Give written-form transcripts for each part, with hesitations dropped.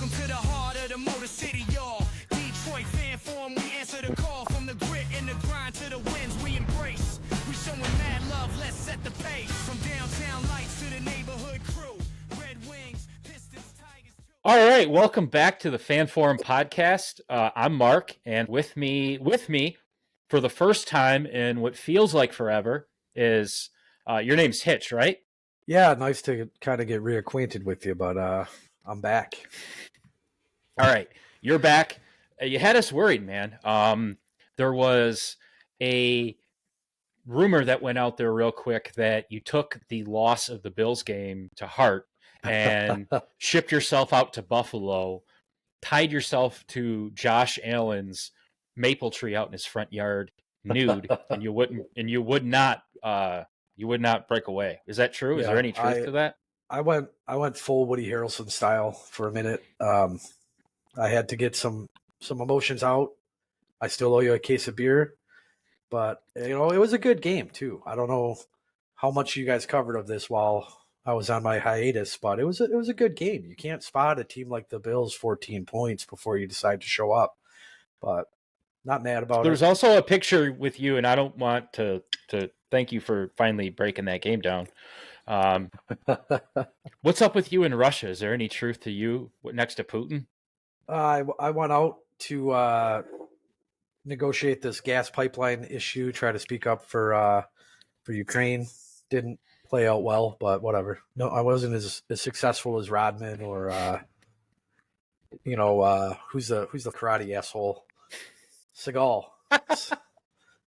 Welcome to the heart of the Motor City, y'all. Detroit fan forum, we answer the call. From the grit and the grind to the wins we embrace. We showing mad love, let's set the pace. From downtown lights to the neighborhood crew. Red Wings, Pistons, Tigers. All right, welcome back to the Fan Forum podcast. I'm Mark, and with me for the first time in what feels like forever is your name's Hitch, right? Yeah, nice to kind of get reacquainted with you, but I'm back. All right, you're back. You had us worried, man. There was a rumor that went out there real quick that you took the loss of the Bills game to heart and shipped yourself out to Buffalo, tied yourself to Josh Allen's maple tree out in his front yard nude, and you would not break away. Is that true? Is there any truth to that? I went full Woody Harrelson style for a minute. I had to get some emotions out. I still owe you a case of beer, but it was a good game too. I don't know how much you guys covered of this while I was on my hiatus, but it was a good game. You can't spot a team like the Bills 14 points before you decide to show up, but not mad about it. There's also a picture with you, and I don't want to thank you for finally breaking that game down. What's up with you in Russia? Is there any truth to you next to Putin? I went out to negotiate this gas pipeline issue, try to speak up for Ukraine. Didn't play out well, but whatever. No, I wasn't as successful as Rodman or who's the karate asshole? Seagal.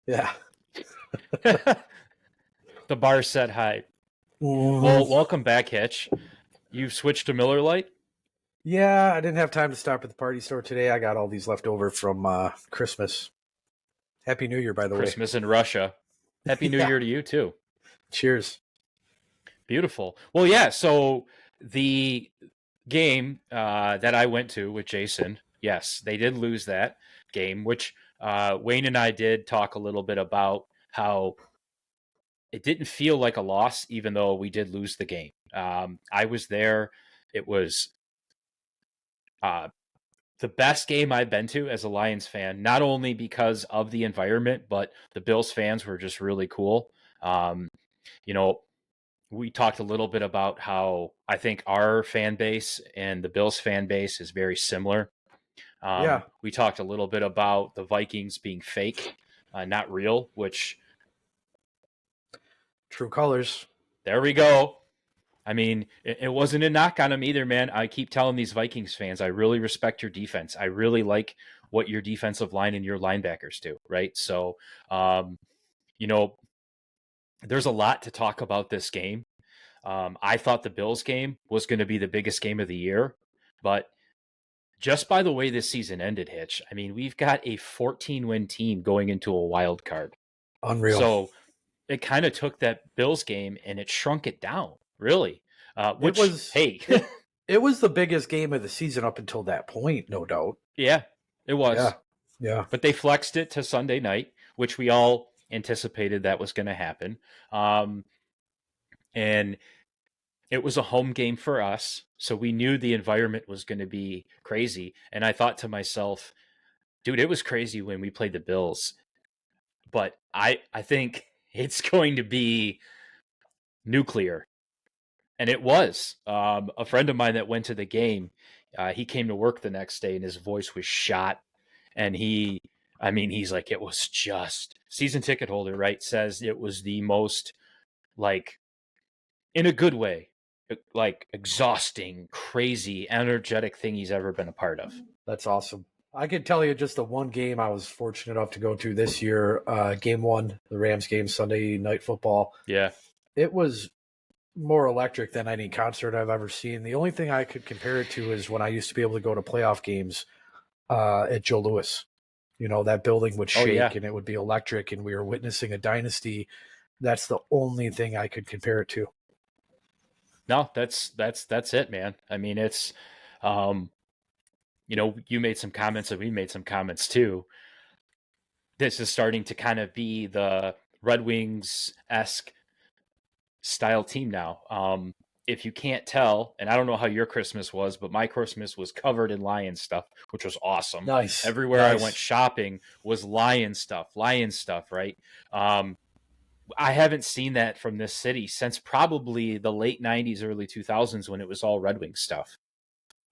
Yeah. The bar set high. Well, welcome back, Hitch. You've switched to Miller Lite? Yeah, I didn't have time to stop at the party store today. I got all these left over from Christmas. Happy New Year, by the way. Christmas in Russia. Happy New Year to you, too. Cheers. Beautiful. Well, yeah, so the game that I went to with Jason, yes, they did lose that game, which Wayne and I did talk a little bit about how it didn't feel like a loss, even though we did lose the game. I was there. It was the best game I've been to as a Lions fan, not only because of the environment, but the Bills fans were just really cool. We talked a little bit about how I think our fan base and the Bills fan base is very similar. We talked a little bit about the Vikings being fake, not real, which... True colors. There we go. I mean, it wasn't a knock on them either, man. I keep telling these Vikings fans, I really respect your defense. I really like what your defensive line and your linebackers do, right? So, there's a lot to talk about this game. I thought the Bills game was going to be the biggest game of the year, but just by the way this season ended, Hitch, I mean, we've got a 14-win team going into a wild card. Unreal. So it kind of took that Bills game and it shrunk it down, really. It was the biggest game of the season up until that point, no doubt. Yeah, it was. Yeah. But they flexed it to Sunday night, which we all anticipated that was going to happen. And it was a home game for us, so we knew the environment was going to be crazy. And I thought to myself, dude, it was crazy when we played the Bills. But I think it's going to be nuclear. And it was. A friend of mine that went to the game, he came to work the next day and his voice was shot. And he's like, it was just, season ticket holder, right? Says it was the most, like, in a good way, like exhausting, crazy, energetic thing he's ever been a part of. That's awesome. I could tell you just the one game I was fortunate enough to go to this year, game 1, the Rams game, Sunday Night Football. Yeah. It was more electric than any concert I've ever seen. The only thing I could compare it to is when I used to be able to go to playoff games at Joe Louis. That building would shake and it would be electric and we were witnessing a dynasty. That's the only thing I could compare it to. No, that's it, man. I mean, it's, you made some comments and we made some comments too. This is starting to kind of be the Red Wings-esque style team now. if you can't tell, and I don't know how your Christmas was, but my Christmas was covered in lion stuff, which was awesome. Nice. Everywhere I Nice. went shopping was lion stuff, right? I haven't seen that from this city since probably the late 90s, early 2000s when it was all Red Wing stuff.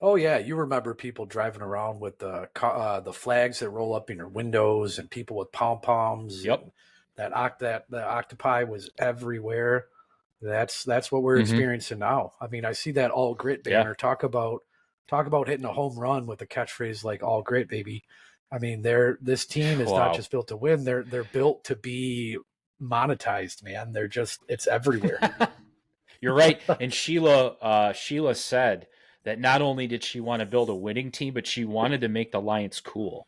Oh yeah, you remember people driving around with the flags that roll up in your windows, and people with pom poms. Yep. That the octopi was everywhere. That's what we're experiencing now. I mean, I see that all grit banner. Yeah. Talk about hitting a home run with a catchphrase like "all grit, baby." I mean, this team is not just built to win; they're built to be monetized, man. It's everywhere. You're right. And Sheila said that not only did she want to build a winning team, but she wanted to make the Lions cool.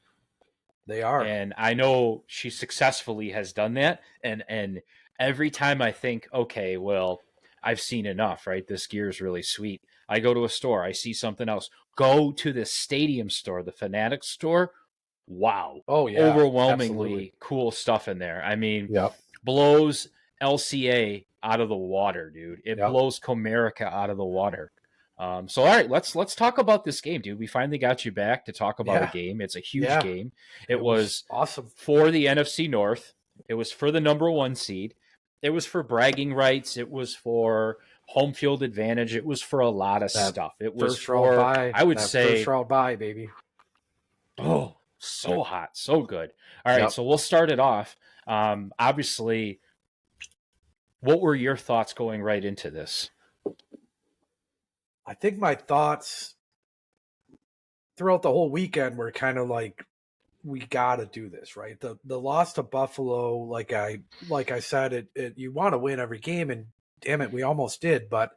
They are. And I know she successfully has done that. And every time I think, okay, well, I've seen enough, right? This gear is really sweet. I go to a store, I see something else. Go to the stadium store, the Fanatics store. Wow. Oh yeah. Overwhelmingly Absolutely. cool stuff in there. I mean, Yep. blows LCA out of the water, dude. It Yep. blows Comerica out of the water. So all right, let's talk about this game, dude. We finally got you back to talk about a game. It's a huge game. It was awesome for the NFC North. It was for the number 1 seed. It was for bragging rights. It was for home field advantage. It was for a lot of stuff. It was for, I would say, first round bye, baby. Oh, so hot, so good. All right, so we'll start it off. Obviously, what were your thoughts going right into this? I think my thoughts throughout the whole weekend were kind of like, we got to do this, right? The loss to Buffalo, like I said, you want to win every game, and damn it, we almost did. But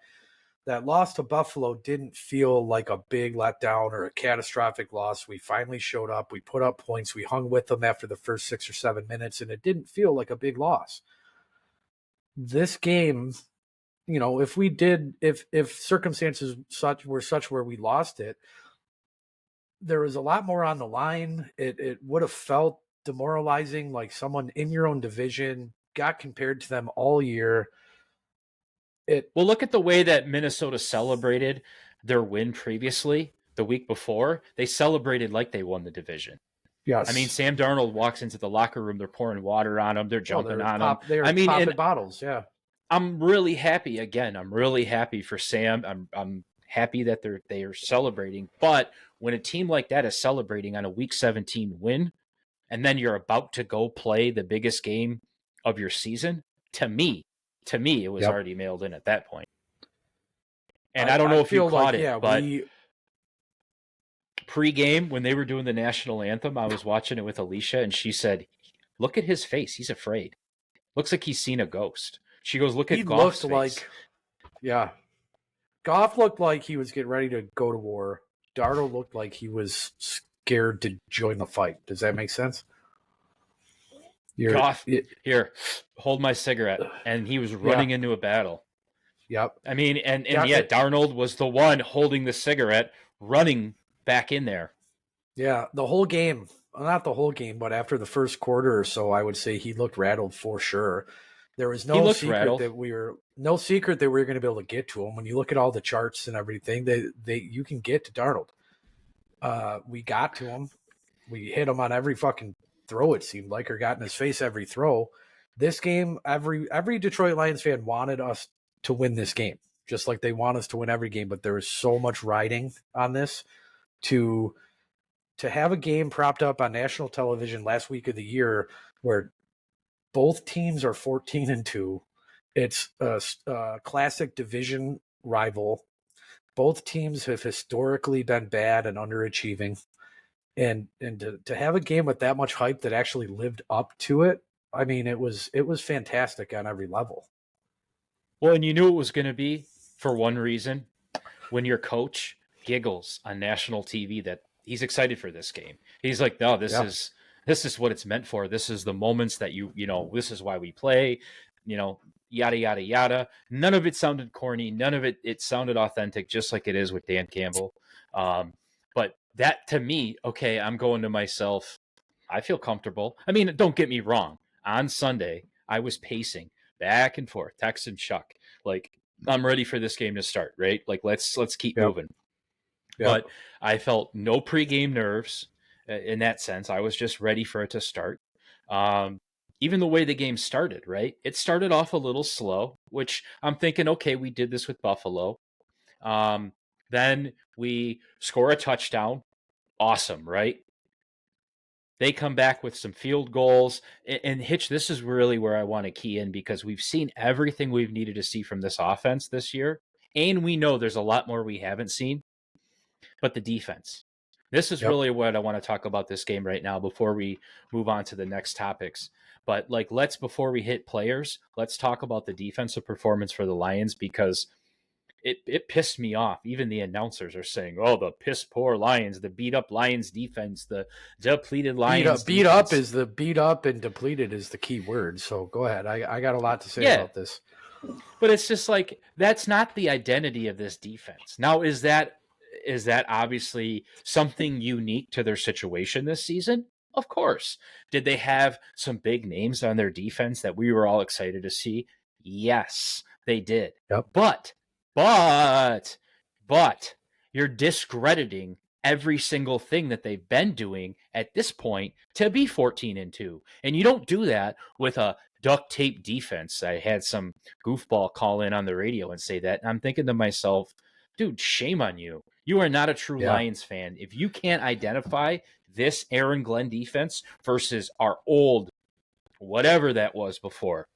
that loss to Buffalo didn't feel like a big letdown or a catastrophic loss. We finally showed up. We put up points. We hung with them after the first 6 or 7 minutes, and it didn't feel like a big loss. This game, if circumstances were such where we lost it, there was a lot more on the line. It would have felt demoralizing, like someone in your own division got compared to them all year. Well, look at the way that Minnesota celebrated their win previously. The week before, they celebrated like they won the division. Yes. I mean, Sam Darnold walks into the locker room, they're pouring water on him, they're jumping on him. They're popping bottles, yeah. I'm really happy. Again, I'm really happy for Sam. I'm happy that they are celebrating. But when a team like that is celebrating on a Week 17 win, and then you're about to go play the biggest game of your season, to me, it was already mailed in at that point. And I don't know if you caught it, but pre-game, when they were doing the national anthem, I was watching it with Alicia, and she said, "Look at his face. He's afraid. Looks like he's seen a ghost." She goes, "Look at Goff's face." Goff looked like he was getting ready to go to war. Darnold looked like he was scared to join the fight. Does that make sense? Goff, here, hold my cigarette. And he was running into a battle. Yep. I mean, and Darnold was the one holding the cigarette, running back in there. Yeah, the whole game. Not the whole game, but after the first quarter or so, I would say he looked rattled for sure. There was no secret that we were going to be able to get to him. When you look at all the charts and everything, you can get to Darnold. We got to him. We hit him on every fucking throw, it seemed like, or got in his face every throw. This game, every Detroit Lions fan wanted us to win this game, just like they want us to win every game. But there was so much riding on this to have a game propped up on national television last week of the year where both teams are 14-2. It's a classic division rival. Both teams have historically been bad and underachieving. And to have a game with that much hype that actually lived up to it, I mean, it was fantastic on every level. Well, and you knew it was going to be for one reason. When your coach giggles on national TV that he's excited for this game, he's like, "No, this is what it's meant for. This is the moments that this is why we play, yada, yada, yada." None of it sounded corny. None of it sounded authentic, just like it is with Dan Campbell. But that, to me, okay, I'm going to myself, I feel comfortable. I mean, don't get me wrong. On Sunday, I was pacing back and forth, text and Chuck, like, I'm ready for this game to start, right? Like let's keep Yep. moving. Yep. But I felt no pregame nerves in that sense. I was just ready for it to start. Even the way the game started, right? It started off a little slow, which I'm thinking, okay, we did this with Buffalo. Then we score a touchdown. Awesome, right? They come back with some field goals. And Hitch, this is really where I want to key in because we've seen everything we've needed to see from this offense this year. And we know there's a lot more we haven't seen, but the defense. This is really what I want to talk about this game right now before we move on to the next topics. But like, before we hit players, let's talk about the defensive performance for the Lions because it pissed me off. Even the announcers are saying, "Oh, the piss poor Lions, the beat up Lions defense, the depleted Lions." Beat up and depleted is the key word. So go ahead. I got a lot to say about this. But it's just like that's not the identity of this defense. Now, is that obviously something unique to their situation this season? Of course. Did they have some big names on their defense that we were all excited to see? Yes, they did. Yep. But you're discrediting every single thing that they've been doing at this point to be 14-2. And you don't do that with a duct tape defense. I had some goofball call in on the radio and say that. And I'm thinking to myself, dude, shame on you. You are not a true Lions fan. If you can't identify this Aaron Glenn defense versus our old, whatever that was before.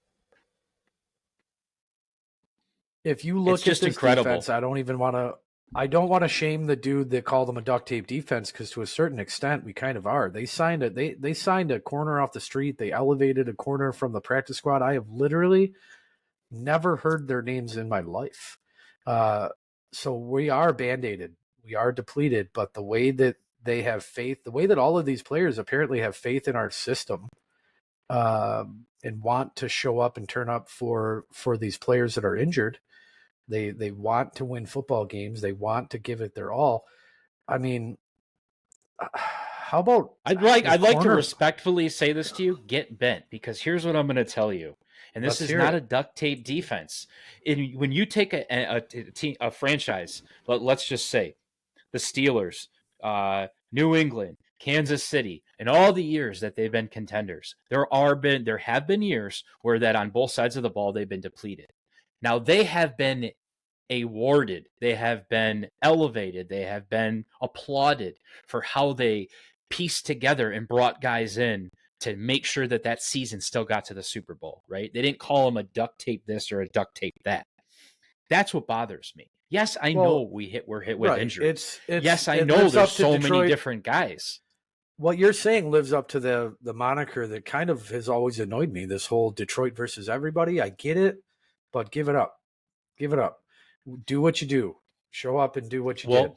If you look at this incredible defense, I don't want to shame the dude that called them a duct tape defense because to a certain extent we kind of are. They signed a corner off the street. They elevated a corner from the practice squad. I have literally never heard their names in my life. So we are band-aided. We are depleted, but the way that they have faith, the way that all of these players apparently have faith in our system, and want to show up and turn up for these players that are injured. They want to win football games. They want to give it their all. I mean, how about I'd like to respectfully say this to you, get bent, because here's what I'm going to tell you. And this is not a duct tape defense. When you take a franchise, let's just say the Steelers, New England, Kansas City, and all the years that they've been contenders, there have been years where that on both sides of the ball they've been depleted. Now they have been awarded, they have been elevated, they have been applauded for how they pieced together and brought guys in to make sure that season still got to the Super Bowl, right? They didn't call them a duct tape this or a duct tape that. That's what bothers me. Yes, I know we're hit with injuries. Yes, I know there's so many different guys. What you're saying lives up to the moniker that kind of has always annoyed me, this whole Detroit versus everybody. I get it, but give it up. Give it up. Do what you do. Show up and do what you did.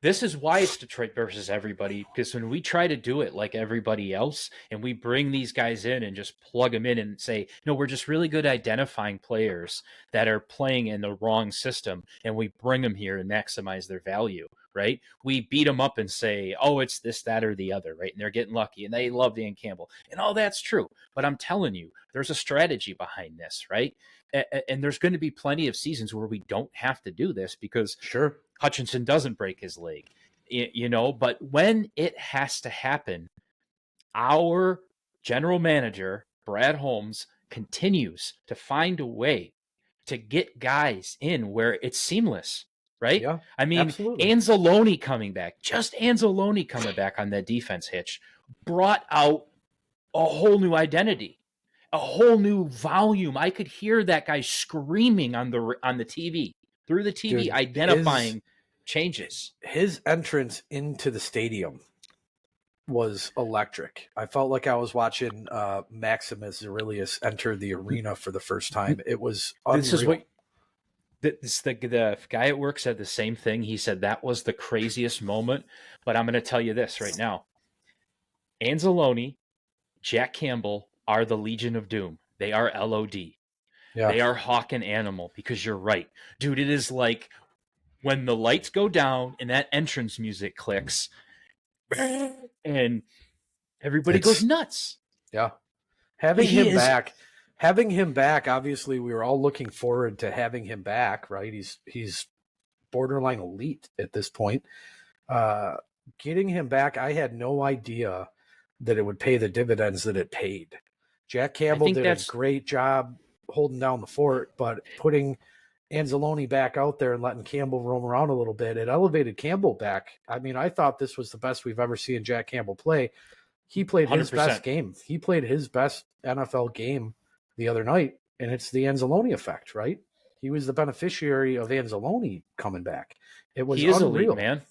This is why it's Detroit versus everybody, because when we try to do it like everybody else and we bring these guys in and just plug them in and say, no, we're just really good at identifying players that are playing in the wrong system and we bring them here and maximize their value, right? We beat them up and say, oh, it's this, that, or the other, right? And they're getting lucky and they love Dan Campbell. And all that's true. But I'm telling you, there's a strategy behind this, right? And there's going to be plenty of seasons where we don't have to do this because Hutchinson doesn't break his leg, but when it has to happen, our general manager, Brad Holmes, continues to find a way to get guys in where it's seamless, right? Yeah, I mean, absolutely. Anzalone coming back on that defense, Hitch, brought out a whole new identity, a whole new volume. I could hear that guy screaming on the TV, through the TV, Dude, identifying changes. His entrance into the stadium was electric. I felt like I was watching Maximus Aurelius enter the arena for the first time. It was unreal. This is what the guy at work said the same thing. He said that was the craziest moment. But I'm going to tell you this right now. Anzalone, Jack Campbell are the Legion of Doom. They are LOD. Yeah. They are hawk and animal, because you're right. Dude, it is like when the lights go down and that entrance music clicks and everybody goes nuts. Yeah. Having him having him back, obviously, we were all looking forward to having him back, right? He's borderline elite at this point. Getting him back, I had no idea that it would pay the dividends that it paid. Jack Campbell did a great job holding down the fort, but putting Anzalone back out there and letting Campbell roam around a little bit, it elevated Campbell back. I mean, I thought this was the best we've ever seen Jack Campbell play. He played his 100%. best game. He played his best NFL game the other night, and it's the Anzalone effect, right? He was the beneficiary of Anzalone coming back. It was unreal, elite, man.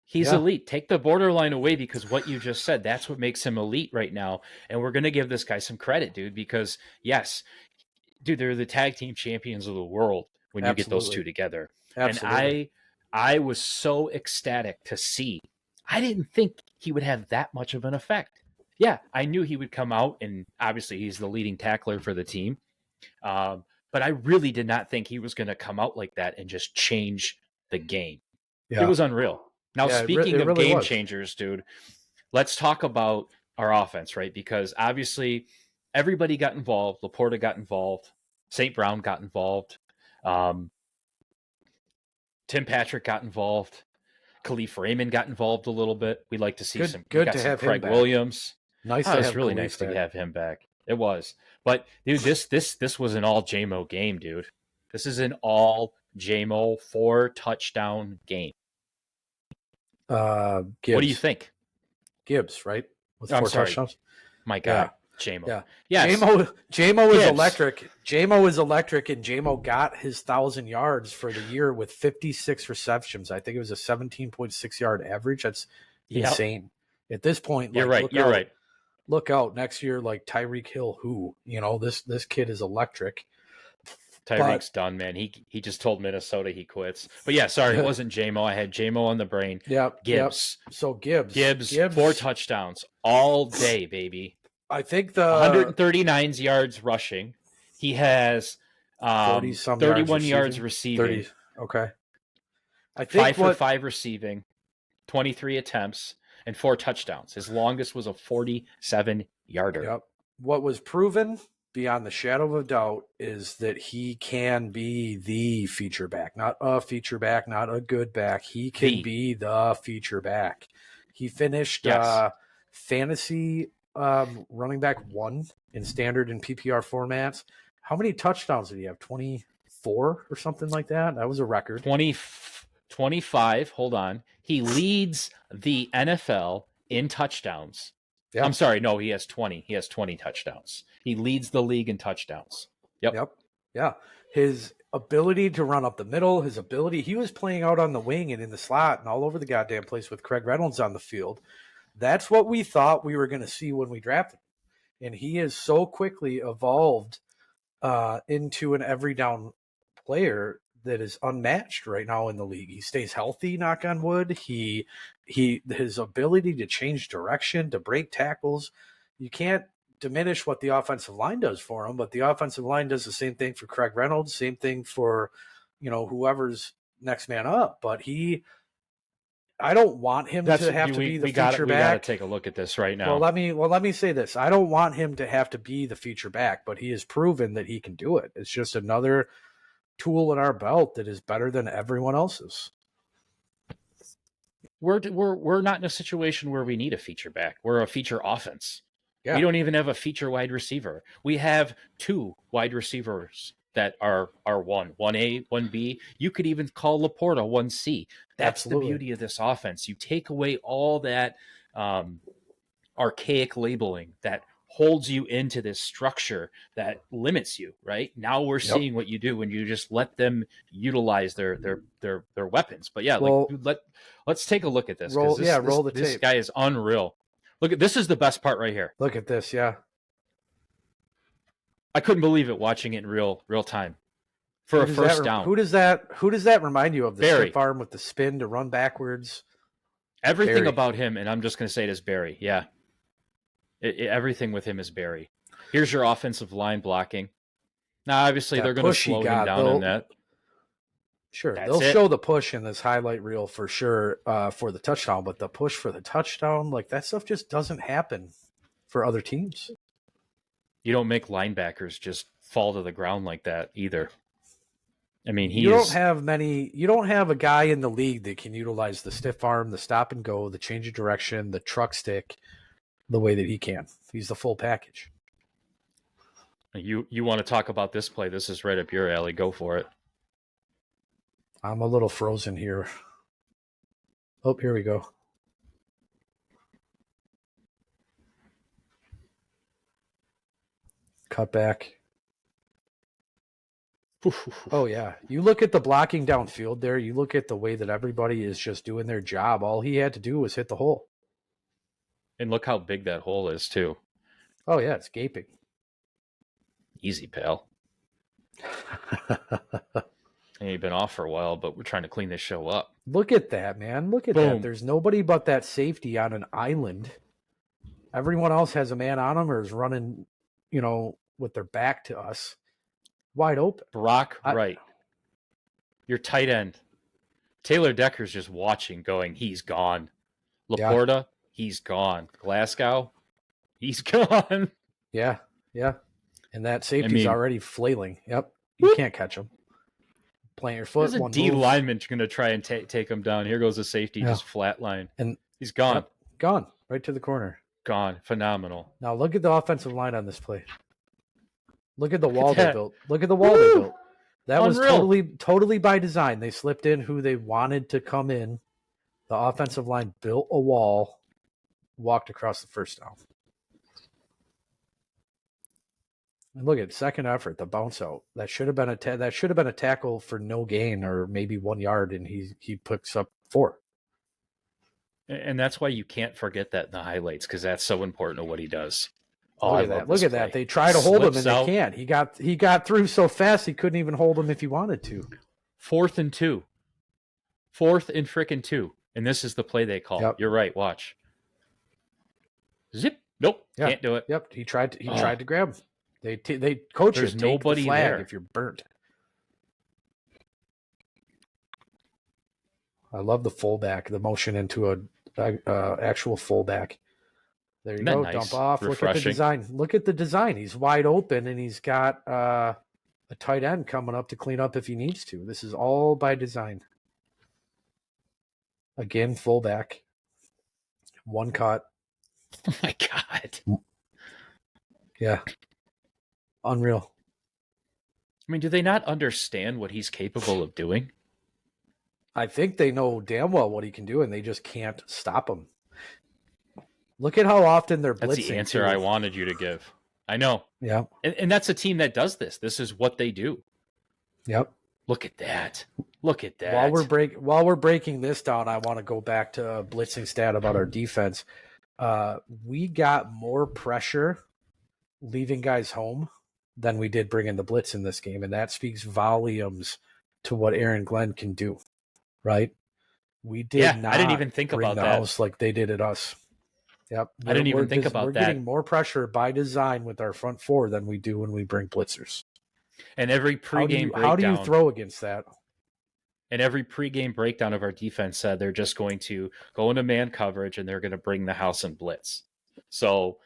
He's elite. Take the borderline away, because what you just said, that's what makes him elite right now. And we're going to give this guy some credit, dude, because yes, dude, they're the tag team champions of the world when you get those two together. Absolutely. And I was so ecstatic to see. I didn't think he would have that much of an effect. Yeah, I knew he would come out, and obviously he's the leading tackler for the team. But I really did not think he was going to come out like that and just change the game. Yeah. It was unreal. Now, speaking of really game was. changers, dude, let's talk about our offense, right? Because obviously everybody got involved. Laporta got involved. St. Brown got involved. Tim Patrick got involved. Khalif Raymond got involved a little bit. We'd like to see some Craig Williams. Nice. It was really nice to have him back. It was. But dude, this was an all JMO game, dude. This is an all JMO 4-touchdown game. Gibbs. What do you think? Gibbs, right? With 4 touchdowns. My God, JMO. Yeah. Yes. JMO is electric. JMO is electric, and JMO got his 1,000 yards for the year with 56 receptions. I think it was a 17.6 yard average. That's insane. At this point, you're right. Look out next year, like Tyreek Hill. This kid is electric. Tyreek's done, man. He just told Minnesota he quits. But yeah, sorry, it wasn't JMO. I had JMO on the brain. Yep. Gibbs. Yep. So Gibbs 4 touchdowns all day, baby. I think 139 yards rushing. He has 31 yards receiving. 30, okay. I think 5 for 5 receiving, 23 attempts, and 4 touchdowns. His longest was a 47-yarder. Yep. What was proven beyond the shadow of a doubt is that he can be the feature back, not a feature back, not a good back. He can be the feature back. He finished fantasy running back 1 in standard and PPR formats. How many touchdowns did he have? 24 or something like that? That was a record. 25. Hold on. He leads the NFL in touchdowns. Yep. I'm sorry. No, he has 20. He has 20 touchdowns. He leads the league in touchdowns. Yep. Yeah. His ability to run up the middle, he was playing out on the wing and in the slot and all over the goddamn place with Craig Reynolds on the field. That's what we thought we were going to see when we drafted him. And he has so quickly evolved into an every down player that is unmatched right now in the league. He stays healthy, knock on wood. His ability to change direction, to break tackles, you can't diminish what the offensive line does for him, but the offensive line does the same thing for Craig Reynolds, same thing for, whoever's next man up. But I don't want him to have to be the feature back. We got to take a look at this right now. Well, let me say this. I don't want him to have to be the feature back, but he has proven that he can do it. It's just another tool in our belt that is better than everyone else's. We're not in a situation where we need a feature back. We're a feature offense. Yeah. We don't even have a feature wide receiver. We have 2 wide receivers that are 1A, 1B. You could even call Laporta 1C. That's the beauty of this offense. You take away all that archaic labeling that holds you into this structure that limits you, right? Now we're seeing what you do when you just let them utilize their weapons. But yeah, let's take a look at this. Roll the tape. This guy is unreal. Look at this is the best part right here. Look at this, yeah. I couldn't believe it watching it in real time. For a first down. Who does that remind you of? The Barry. stiff arm with the spin to run backwards. Everything Barry. About him, and I'm just going to say it is Barry. Yeah. Everything with him is Barry. Here's your offensive line blocking. Now, obviously, they're going to slow him down on that. Sure, they'll show the push in this highlight reel for sure for the touchdown, but the push for the touchdown, like that stuff just doesn't happen for other teams. You don't make linebackers just fall to the ground like that either. I mean, You don't have a guy in the league that can utilize the stiff arm, the stop and go, the change of direction, the truck stick the way that he can. He's the full package. You want to talk about this play? This is right up your alley. Go for it. I'm a little frozen here. Oh, here we go. Cut back. Oh, yeah. You look at the blocking downfield there. You look at the way that everybody is just doing their job. All he had to do was hit the hole. And look how big that hole is, too. Oh, yeah. It's gaping. Easy, pal. And you've been off for a while, but we're trying to clean this show up. Look at that, man. Look at that. There's nobody but that safety on an island. Everyone else has a man on them or is running, with their back to us. Wide open. Brock Wright, your tight end. Taylor Decker's just watching, going, he's gone. Laporta, he's gone. Glasgow, he's gone. Yeah. And that safety's already flailing. Yep. You can't catch him. Plant your foot. There's a D lineman going to try and take him down. Here goes the safety, just flatline. And he's gone. Yep, gone. Right to the corner. Gone. Phenomenal. Now look at the offensive line on this play. Look at the wall they built. Look at the wall they built. That Unreal. was totally by design. They slipped in who they wanted to come in. The offensive line built a wall, walked across the first down. And look at second effort, the bounce out. That should have been a tackle for no gain or maybe 1 yard, and he picks up 4. And that's why you can't forget that in the highlights, because that's so important to what he does. Oh, Look at that. They try to hold him and they can't. He got through so fast he couldn't even hold him if he wanted to. 4th and 2. 4th and frickin' 2. And this is the play they call. Yep. You're right. Watch. Zip. Nope. Can't do it. Yep. He tried to grab him. They coach There's you. Take nobody the flag there if you're burnt. I love the fullback, the motion into a actual fullback. There you go. Nice? Dump off. Refreshing. Look at the design. Look at the design. He's wide open and he's got a tight end coming up to clean up if he needs to. This is all by design. Again, fullback. One cut. Oh my God. Yeah. Unreal. I mean, do they not understand what he's capable of doing? I think they know damn well what he can do, and they just can't stop him. Look at how often they're blitzing. That's the answer I wanted you to give. I know. Yeah. And that's a team that does this. This is what they do. Yep. Look at that. Look at that. While we're breaking this down, I want to go back to a blitzing stat about our defense. We got more pressure leaving guys home than we did bringing the blitz in this game, and that speaks volumes to what Aaron Glenn can do. Right? We did not. I didn't even think bring about the that. house like they did at us. Yep. I didn't even think about that. We're getting more pressure by design with our front four than we do when we bring blitzers. And every pregame breakdown. How do you throw against that? And every pregame breakdown of our defense said they're just going to go into man coverage and they're going to bring the house and blitz. So,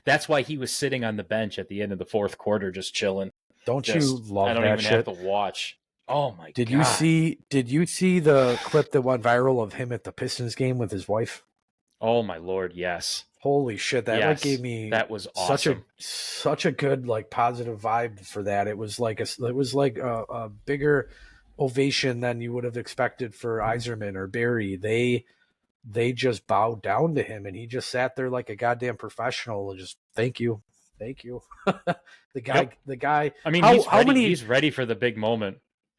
that's why he was sitting on the bench at the end of the fourth quarter, just chilling. Don't you love that shit? I don't even have to watch. Oh my God. Did you see the clip that went viral of him at the Pistons game with his wife? Oh my Lord, yes. Holy shit, that gave me that was awesome. Such a good positive vibe for that. It was like a bigger ovation than you would have expected for Iserman or Barry. They just bowed down to him and he just sat there like a goddamn professional and just thank you. The guy. I mean, he's ready for the big moment.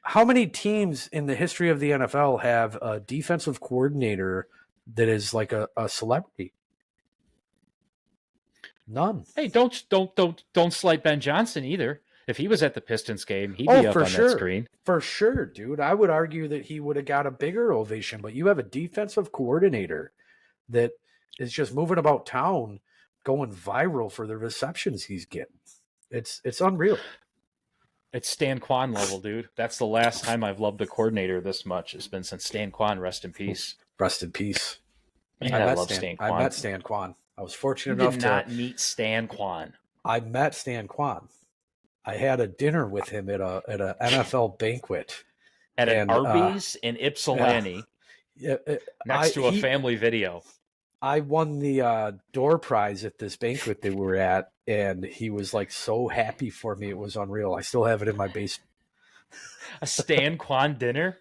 How many teams in the history of the NFL have a defensive coordinator that is like a celebrity? None. Hey, don't slight Ben Johnson either. If he was at the Pistons game, he'd be up on that screen. For sure, dude. I would argue that he would have got a bigger ovation, but you have a defensive coordinator that is just moving about town, going viral for the receptions he's getting. It's unreal. It's Stan Kwan level, dude. That's the last time I've loved a coordinator this much. It's been since Stan Kwan. Rest in peace. Rest in peace. Man, I love Stan Kwan. I met Stan Kwan. I was fortunate You enough did not meet Stan Kwan. I met Stan Kwan. I had a dinner with him at a NFL banquet, At an and Arby's in yeah, Ypsilanti yeah, next to a family video. I won the door prize at this banquet that we were at, and he was like so happy for me. It was unreal. I still have it in my basement. A Stan Kwan dinner?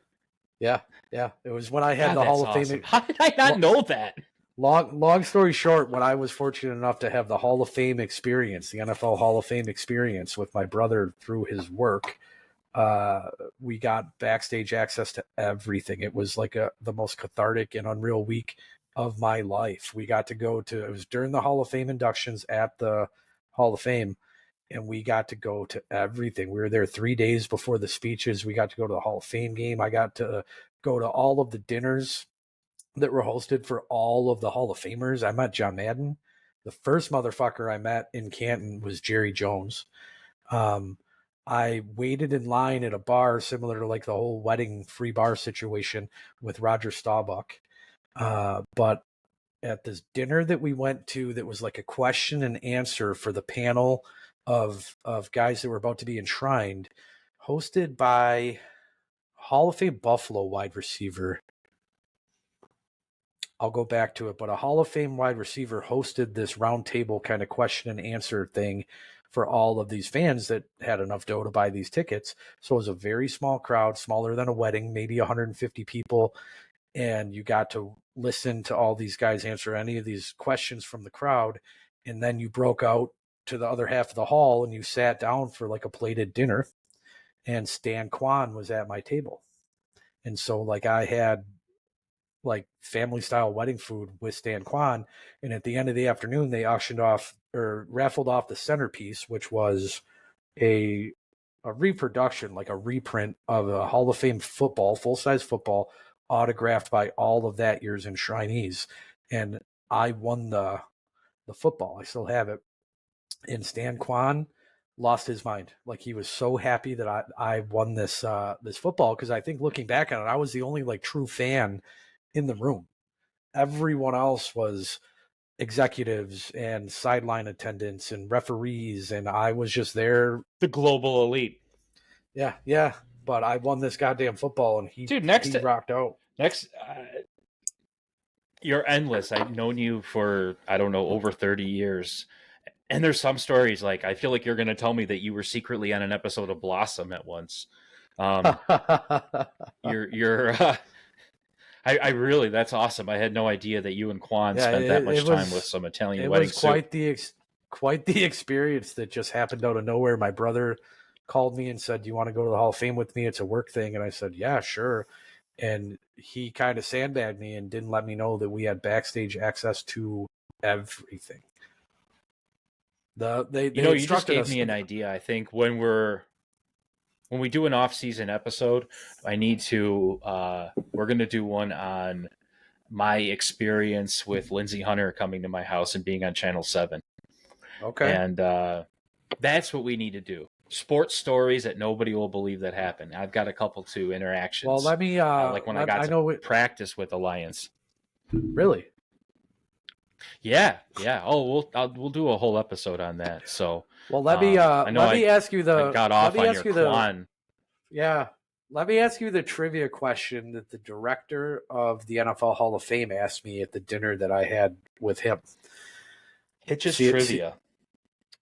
Yeah, yeah. It was when I had God, the that's Hall of awesome. Fame. How did I not know that? Long story short, when I was fortunate enough to have the Hall of Fame experience, the NFL Hall of Fame experience with my brother through his work, we got backstage access to everything. It was like the most cathartic and unreal week of my life. We got to go to, it was during the Hall of Fame inductions at the Hall of Fame, and we got to go to everything. We were there 3 days before the speeches. We got to go to the Hall of Fame game. I got to go to all of the dinners that were hosted for all of the Hall of Famers. I met John Madden. The first motherfucker I met in Canton was Jerry Jones. I waited in line at a bar similar to like the whole wedding free bar situation with Roger Staubach. But at this dinner that we went to, that was like a question and answer for the panel of guys that were about to be enshrined, hosted by Hall of Fame Buffalo wide receiver. I'll go back to it, but a Hall of Fame wide receiver hosted this roundtable kind of question and answer thing for all of these fans that had enough dough to buy these tickets. So it was a very small crowd, smaller than a wedding, maybe 150 people. And you got to listen to all these guys answer any of these questions from the crowd. And then you broke out to the other half of the hall and you sat down for like a plated dinner. And Stan Kwan was at my table. And so like I had like family style wedding food with Stan Kwan. And at the end of the afternoon, they auctioned off or raffled off the centerpiece, which was a reproduction, like a reprint of a Hall of Fame football, full size football, autographed by all of that year's enshrinees. And I won the football. I still have it. And Stan Kwan lost his mind. Like he was so happy that I won this this football, because I think looking back on it, I was the only like true fan in the room. Everyone else was executives and sideline attendants and referees, and I was just there. The global elite. Yeah, yeah. But I won this goddamn football, and he rocked out. Next, you're endless. I've known you for, I don't know, over 30 years. And there's some stories, like, I feel like you're going to tell me that you were secretly on an episode of Blossom at once. I really, that's awesome. I had no idea that you and Quan spent that much time with some Italian wedding suit. It was quite the experience that just happened out of nowhere. My brother called me and said, "Do you want to go to the Hall of Fame with me? It's a work thing." And I said, "Yeah, sure." And he kind of sandbagged me and didn't let me know that we had backstage access to everything. They you just gave me an idea. I think when we do an off-season episode, I need to we're going to do one on my experience with Lindsey Hunter coming to my house and being on Channel 7. Okay. And that's what we need to do. Sports stories that nobody will believe that happen. I've got a couple to interactions. Well, let me like when I got to practice with Alliance. Really? Yeah. Oh, we'll do a whole episode on that. So, well, let me ask you the. I got off on your Quan. Yeah, let me ask you the trivia question that the director of the NFL Hall of Fame asked me at the dinner that I had with him. It's just trivia.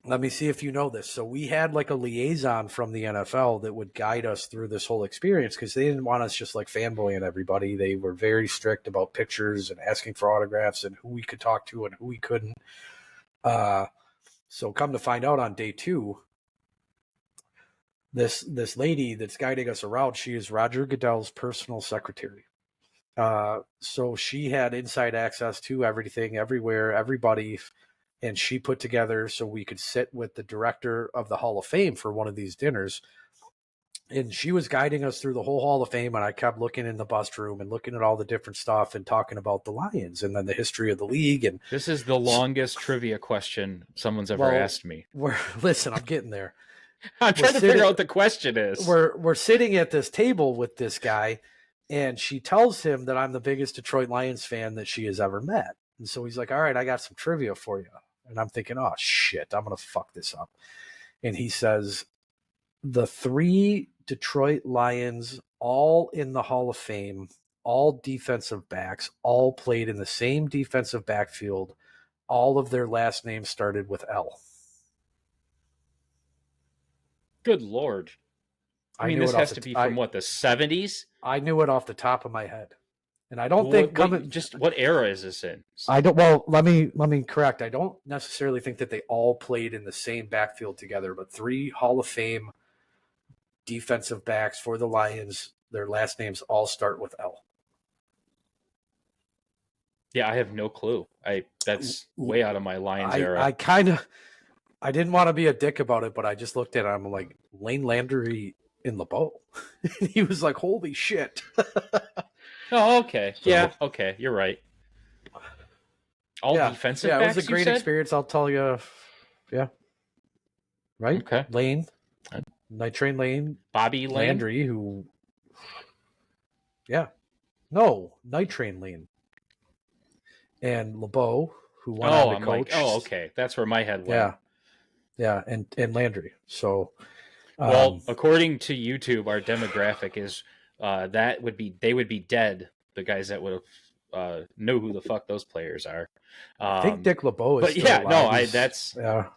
Let me see if you know this. So we had like a liaison from the NFL that would guide us through this whole experience, because they didn't want us just like fanboying everybody. They were very strict about pictures and asking for autographs and who we could talk to and who we couldn't. So come to find out, on day 2, this lady that's guiding us around, she is Roger Goodell's personal secretary. So she had inside access to everything, everywhere, everybody. And she put together so we could sit with the director of the Hall of Fame for one of these dinners. And she was guiding us through the whole Hall of Fame. And I kept looking in the bust room and looking at all the different stuff and talking about the Lions and then the history of the league. And this is the longest trivia question someone's ever asked me. Listen, I'm getting there. I'm trying to figure out what the question is. We're sitting at this table with this guy, and she tells him that I'm the biggest Detroit Lions fan that she has ever met. And so he's like, "All right, I got some trivia for you." And I'm thinking, oh, shit, I'm going to fuck this up. And he says, the 3 Detroit Lions, all in the Hall of Fame, all defensive backs, all played in the same defensive backfield. All of their last names started with L. Good Lord. I mean, this has to be from what, the 70s? I knew it off the top of my head. And I don't think what era is this in? I don't. Well, let me correct. I don't necessarily think that they all played in the same backfield together, but 3 Hall of Fame defensive backs for the Lions, their last names all start with L. Yeah, I have no clue. That's way out of my Lions era. I didn't want to be a dick about it, but I just looked at it. I'm like, Lane Landry in LeBeau. He was like, holy shit. Oh, okay. So, yeah, okay. You're right. All defensive backs, it was a great experience, I'll tell you. Yeah. Right? Okay. Lane. Night Train Lane. Bobby Lane? Landry, who... Yeah. No, Night Train Lane. And LeBeau, who went on to coach. Okay. That's where my head went. Yeah, and Landry. So... Well, according to YouTube, our demographic is they would be dead. The guys that would have know who the fuck those players are. I think Dick LeBeau is. But still alive.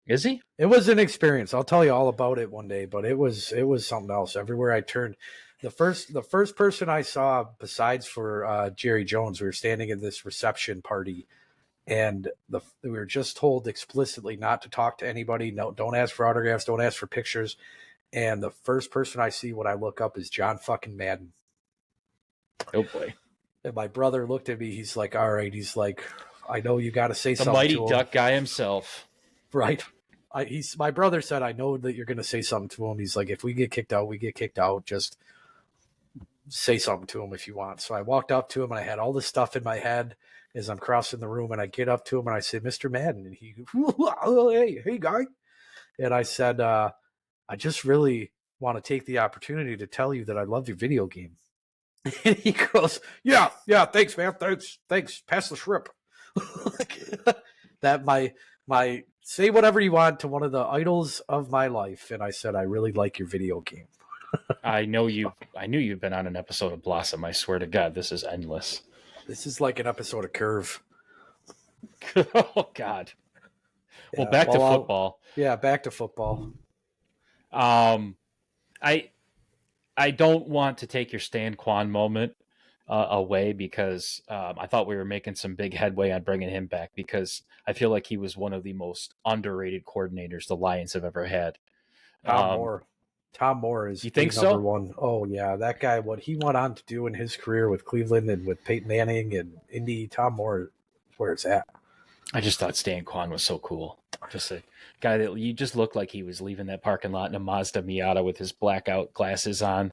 Is he? It was an experience. I'll tell you all about it one day. But it was something else. Everywhere I turned, the first person I saw besides for Jerry Jones, we were standing at this reception party. And we were just told explicitly not to talk to anybody. No, don't ask for autographs. Don't ask for pictures. And the first person I see when I look up is John fucking Madden. Oh boy! And my brother looked at me. He's like, "All right." He's like, "I know you got to say something." The mighty duck guy himself, right? My brother said, "I know that you're going to say something to him." He's like, "If we get kicked out, we get kicked out. Just say something to him if you want." So I walked up to him and I had all this stuff in my head as I'm crossing the room, and I get up to him and I say, "Mr. Madden," and he, hey guy. And I said, I just really want to take the opportunity to tell you that I love your video game. And he goes, yeah, thanks, man. Thanks. Pass the shrimp. That my say whatever you want to one of the idols of my life. And I said, I really like your video game. I knew you've been on an episode of Blossom. I swear to God, this is endless. This is like an episode of Curve. Oh God. Well, back to football. Back to football. I don't want to take your Stan Kwan moment away because I thought we were making some big headway on bringing him back because I feel like he was one of the most underrated coordinators the Lions have ever had. Tom Moore is you think number one. Oh yeah, that guy. What he went on to do in his career with Cleveland and with Peyton Manning and Indy, Tom Moore is where it's at. I just thought Stan Kwan was so cool. Just a guy that you just looked like he was leaving that parking lot in a Mazda Miata with his blackout glasses on.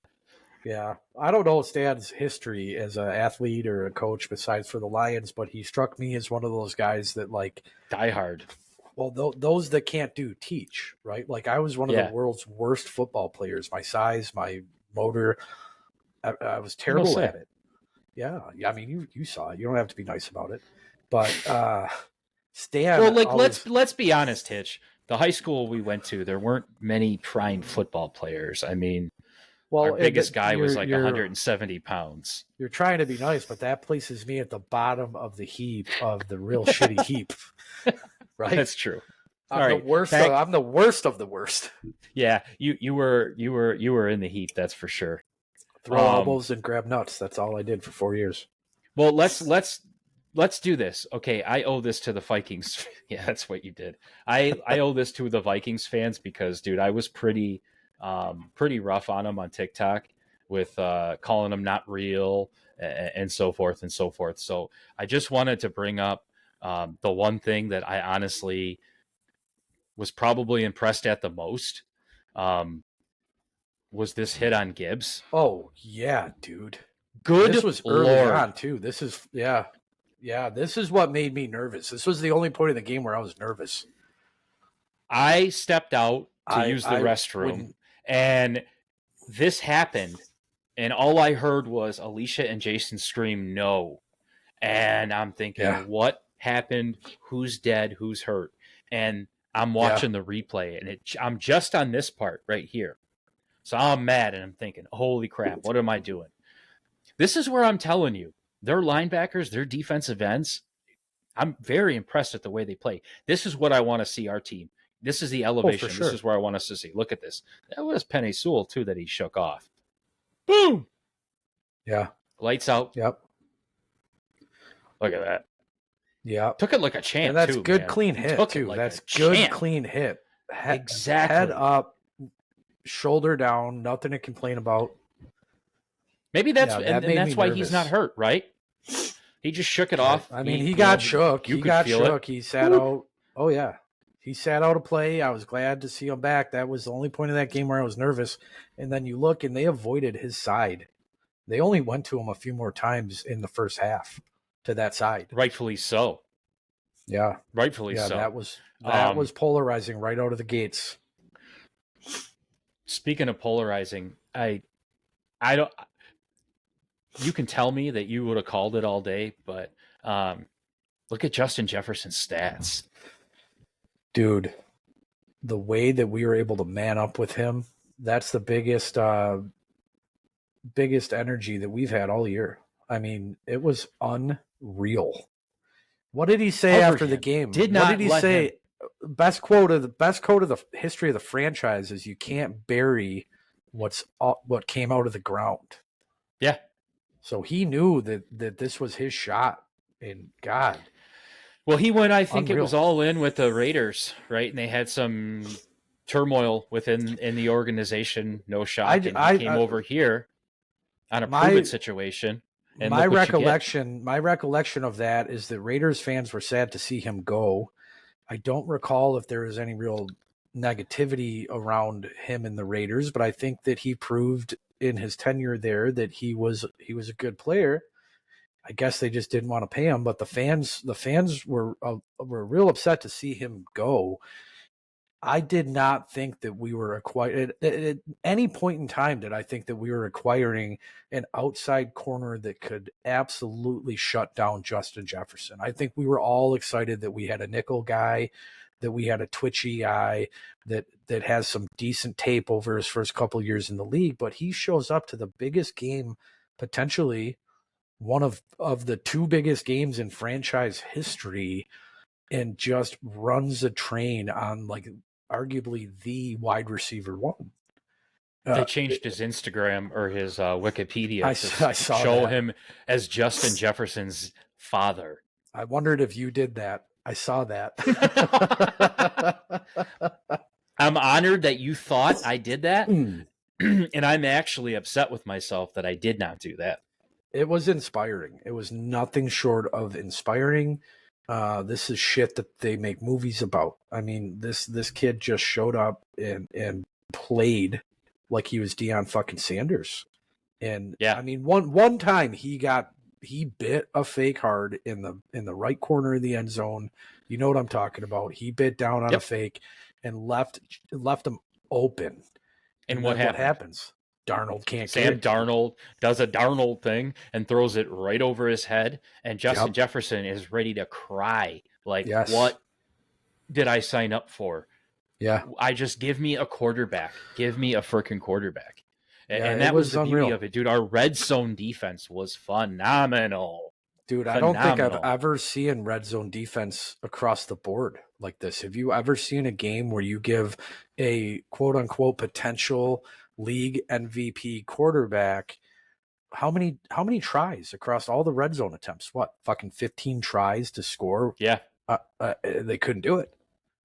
Yeah, I don't know Stan's history as an athlete or a coach besides for the Lions, but he struck me as one of those guys that like die hard. Well, those that can't teach, right? Like I was one of the world's worst football players. My size, my motor, I was terrible at it. Yeah, I mean, you saw it. You don't have to be nice about it. But Stan. Well, like let's be honest, Hitch. The high school we went to, there weren't many prime football players. I mean, our biggest guy was like 170 pounds. You're trying to be nice, but that places me at the bottom of the heap of the real shitty heap. Right, that's true. I'm the worst. I'm the worst of the worst. Yeah, you were in the heat. That's for sure. Throw elbows and grab nuts. That's all I did for 4 years. Well, let's do this. Okay, I owe this to the Vikings. Yeah, that's what you did. I owe this to the Vikings fans because, dude, I was pretty rough on them on TikTok with calling them not real and so forth and so forth. So I just wanted to bring up. The one thing that I honestly was probably impressed at the most was this hit on Gibbs. Oh, yeah, dude. Good. This was early on, too. This is, this is what made me nervous. This was the only point in the game where I was nervous. I stepped out to use the restroom, and this happened, and all I heard was Alicia and Jason scream, no. And I'm thinking, what happened, who's dead, who's hurt. And I'm Yeah. watching the replay, and I'm just on this part right here. So I'm mad, and I'm thinking, holy crap, what am I doing? This is where I'm telling you, their linebackers, their defensive ends, I'm very impressed at the way they play. This is what I want to see our team. This is the elevation. sure. This is where I want us to see. Look at this. That was Penny Sewell, too, that he shook off. Boom! Yeah. Lights out. Yep. Look at that. Yeah. Took it like a champ, And that's too, good, man. clean He hit, took it too. like That's a good, champ. clean hit. Exactly. Head up, shoulder down, nothing to complain about. Maybe that's Yeah, and that's why he's not hurt, right? He just shook it off. I mean, he got shook. He got shook. He sat out. Oh, yeah. He sat out a play. I was glad to see him back. That was the only point of that game where I was nervous. And then you look, and they avoided his side. They only went to him a few more times in the first half to that side. Rightfully so. Yeah. Rightfully so. That was polarizing right out of the gates. Speaking of polarizing, I don't. You can tell me that you would have called it all day, but look at Justin Jefferson's stats. Dude, the way that we were able to man up with him, that's the biggest energy that we've had all year. I mean, it was unreal. What did he say after the game? What did he say? Best quote of the history of the franchise is, "You can't bury what came out of the ground." Yeah. So he knew that this was his shot, and God. Well, he went, I think it was all in with the Raiders, right? And they had some turmoil within the organization, no shock. And he came over here on a prove it situation. And my recollection of that is that Raiders fans were sad to see him go. I don't recall if there was any real negativity around him in the Raiders, but I think that he proved in his tenure there that he was a good player. I guess they just didn't want to pay him, but the fans were real upset to see him go. I did not think that we were at any point in time did I think that we were acquiring an outside corner that could absolutely shut down Justin Jefferson. I think we were all excited that we had a nickel guy, that we had a twitchy guy that has some decent tape over his first couple years in the league, but he shows up to the biggest game, potentially one of the two biggest games in franchise history, and just runs a train on like arguably the wide receiver one. They changed his Instagram or his Wikipedia to show him as Justin Jefferson's father. I wondered if you did that. I saw that. I'm honored that you thought I did that. And I'm actually upset with myself that I did not do that. It was inspiring. It was nothing short of inspiring. This is shit that they make movies about. I mean, this kid just showed up and played like he was Deion fucking Sanders. And yeah, I mean, one time he bit a fake hard in the right corner of the end zone. You know what I'm talking about. He bit down on a fake and left him open. And what happens? Darnold can't Sam Darnold does a Darnold thing and throws it right over his head, and Justin Jefferson is ready to cry. Like, what did I sign up for? Yeah. I just give me a quarterback. Give me a freaking quarterback. And that was the beauty of it, dude. Our red zone defense was phenomenal. Dude, I don't think I've ever seen red zone defense across the board like this. Have you ever seen a game where you give a quote unquote potential league MVP quarterback how many tries across all the red zone attempts? What, fucking 15 tries to score? Yeah. They couldn't do it.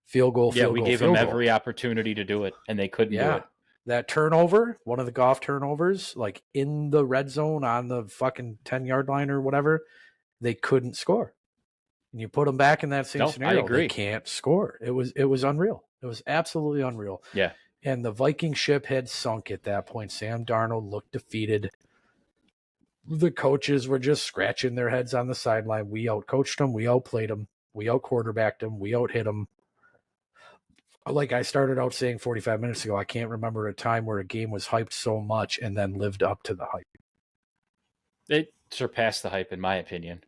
Field goal. We gave them every opportunity to do it, and they couldn't do it. That turnover, one of the golf turnovers, like in the red zone on the fucking 10-yard line or whatever, they couldn't score. And you put them back in that same scenario, I agree. They can't score. It was unreal. It was absolutely unreal. Yeah. And the Viking ship had sunk at that point. Sam Darnold looked defeated. The coaches were just scratching their heads on the sideline. We outcoached them. We outplayed them. We outquarterbacked them. We outhit them. Like I started out saying 45 minutes ago, I can't remember a time where a game was hyped so much and then lived up to the hype. It surpassed the hype, in my opinion.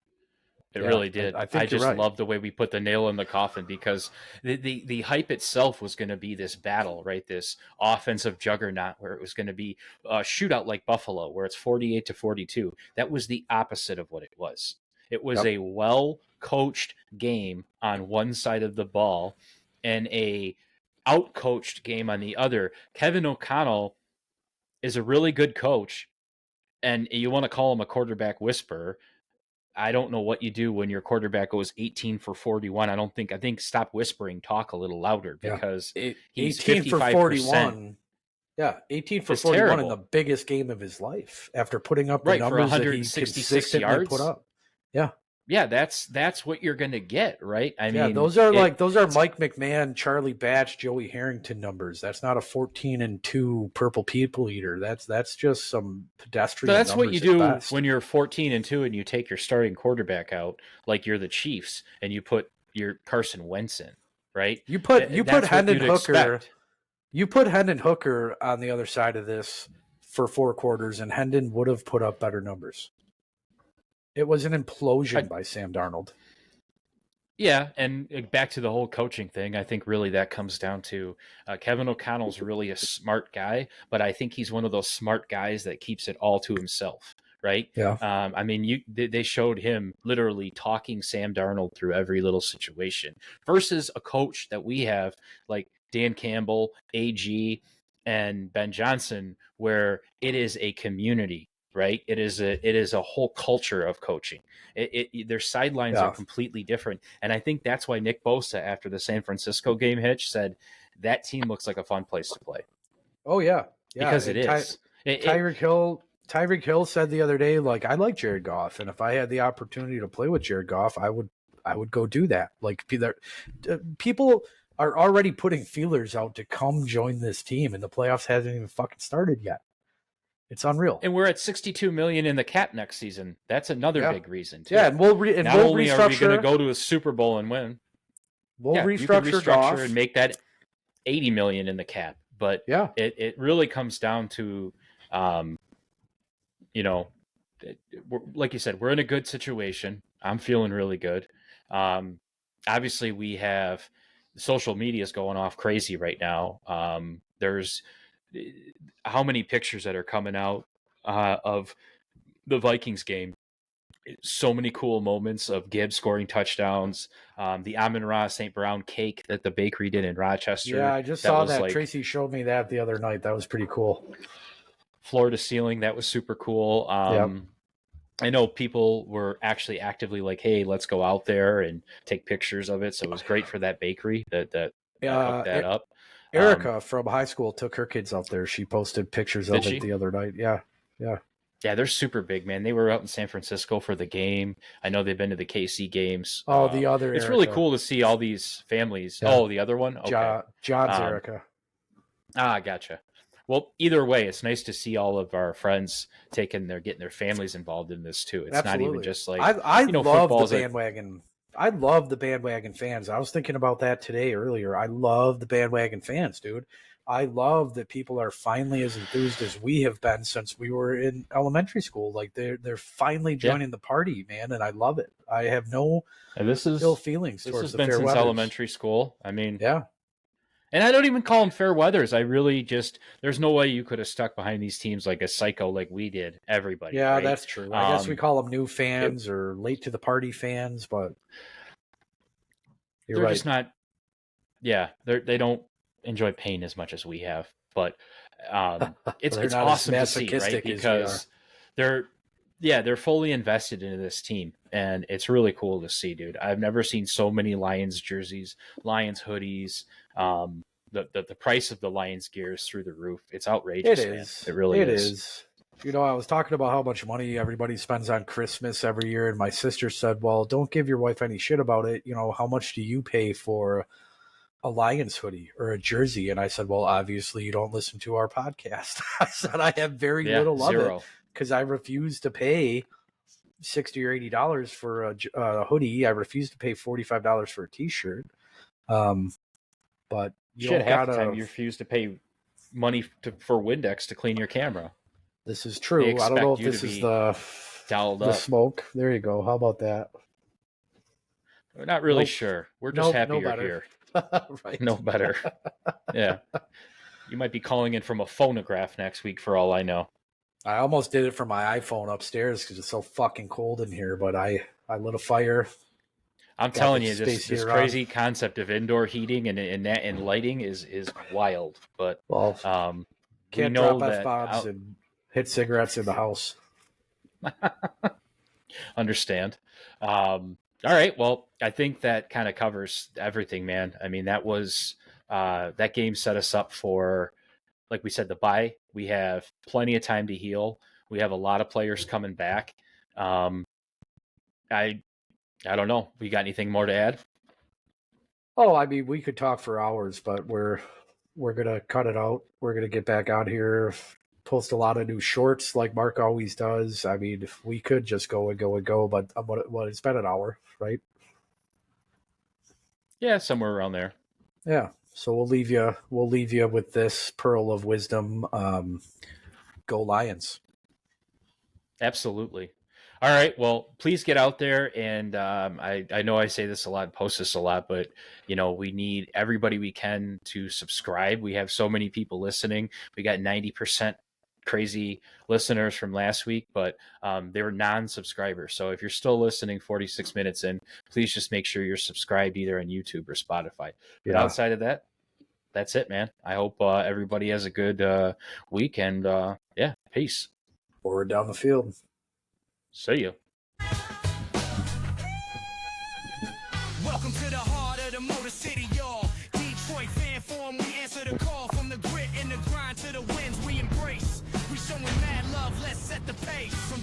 It Yeah, really did. I I think you're just right. love the way we put the nail in the coffin because the hype itself was going to be this battle, right? This offensive juggernaut where it was going to be a shootout like Buffalo, where it's 48-42. That was the opposite of what it was. It was Yep. a well coached game on one side of the ball and a out coached game on the other. Kevin O'Connell is a really good coach, and you want to call him a quarterback whisperer. I don't know what you do when your quarterback goes 18 for 41. I think stop whispering, talk a little louder Yeah. because he's 18 for 55%. 41. Yeah, 18 for It's 41 in the terrible. biggest game of his life after putting up the Right, for numbers that he 166 consistently put yards. up. Yeah. Yeah, that's what you're going to get, right? I Yeah, mean, those are Mike McMahon, Charlie Batch, Joey Harrington numbers. That's not a 14-2 purple people eater. That's just some pedestrian that's what you numbers at do best. when you're 14-2 and you take your starting quarterback out like you're the Chiefs and you put your Carson Wentz in, right? You put That's what Hendon you'd Hooker. expect. You put Hendon Hooker on the other side of this for 4 quarters, and Hendon would have put up better numbers. It was an implosion by Sam Darnold. Yeah, and back to the whole coaching thing, I think really that comes down to Kevin O'Connell's really a smart guy, but I think he's one of those smart guys that keeps it all to himself, right? Yeah. I mean, they showed him literally talking Sam Darnold through every little situation versus a coach that we have like Dan Campbell, AG, and Ben Johnson, where it is a community, right? It is a whole culture of coaching. Their sidelines are completely different, and I think that's why Nick Bosa, after the San Francisco game, Hitch said that team looks like a fun place to play. Oh yeah, because it is. Tyreek Hill said the other day, like, I like Jared Goff, and if I had the opportunity to play with Jared Goff, I would go do that. Like, people are already putting feelers out to come join this team, and the playoffs hasn't even fucking started yet. It's unreal. And we're at $62 million in the cap next season. That's another big reason too. Yeah, and not only are we going to go to a Super Bowl and win, we'll restructure and make that $80 million in the cap. But it really comes down to, like you said, we're in a good situation. I'm feeling really good. Obviously, we have social media is going off crazy right now. There's how many pictures that are coming out of the Vikings game. So many cool moments of Gibbs scoring touchdowns. The Amon-Ra St. Brown cake that the bakery did in Rochester. Yeah, I just saw that. Like, Tracy showed me that the other night. That was pretty cool. Floor to ceiling. That was super cool. I know people were actually actively like, hey, let's go out there and take pictures of it. So it was great for that bakery that hooked that up. Erica from high school took her kids out there. She posted pictures of it the other night. Yeah. Yeah, they're super big, man. They were out in San Francisco for the game. I know they've been to the KC games. Oh, the other It's Erica. really cool to see all these families. Yeah. Oh, the other one? Okay. John's Erica. Gotcha. Well, either way, it's nice to see all of our friends getting their families involved in this too. It's not even just like I love the bandwagon. I love the bandwagon fans. I was thinking about that today earlier. I love the bandwagon fans, dude. I love that people are finally as enthused as we have been since we were in elementary school. Like they're finally joining the party, man, and I love it. I have no ill feelings towards the fair weathers. This has been since elementary school. I mean, yeah. And I don't even call them fair weathers. I really there's no way you could have stuck behind these teams like a psycho like we did, everybody. Yeah, right? That's true. I guess we call them new fans or late to the party fans, but they're just not, they don't enjoy pain as much as we have. But it's awesome to see, right? Because they're fully invested into this team, and it's really cool to see, dude. I've never seen so many Lions jerseys, Lions hoodies. The price of the Lions gear is through the roof. It's outrageous. It is. Man. It really is. I was talking about how much money everybody spends on Christmas every year, and my sister said, well, don't give your wife any shit about it. How much do you pay for a Lions hoodie or a jersey? And I said, well, obviously you don't listen to our podcast. I said I have very little of it because I refuse to pay $60 or $80 for a hoodie. I refuse to pay $45 for a t-shirt. But half the time you refuse to pay money for Windex to clean your camera. This is true. I don't know if this is the smoke. There you go. How about that? We're not really Nope. sure. We're just Nope, happy no you're better. here. Right. No better. Yeah. You might be calling in from a phonograph next week for all I know. I almost did it from my iPhone upstairs because it's so fucking cold in here, but I lit a fire. I'm Got telling the you, space this heater on. crazy concept of indoor heating and lighting is wild. But Well, we can't know drop that F-bombs and hit cigarettes in the house. understand. All right. Well, I think that kind of covers everything, man. I mean, that was that game set us up for, like we said, the bye. We have plenty of time to heal. We have a lot of players coming back. Um, I don't know. We got anything more to add? Oh, I mean, we could talk for hours, but we're gonna cut it out. We're gonna get back out here, post a lot of new shorts like Mark always does. I mean, if we could just go and go and go, but it's been an hour, right? Yeah, somewhere around there. Yeah. So we'll leave you with this pearl of wisdom. Go Lions. Absolutely. All right. Well, please get out there. And I know I say this a lot, post this a lot, but, we need everybody we can to subscribe. We have so many people listening. We got 90% crazy listeners from last week, but they were non-subscribers. So if you're still listening 46 minutes in, please just make sure you're subscribed either on YouTube or Spotify. But outside of that, that's it, man. I hope everybody has a good week, and peace. Forward down the field. See you. Welcome to the heart of the Motor City, y'all. Detroit fan form, we answer the call. From the grit and the grind to the wins we embrace. We showing mad love, let's set the pace. From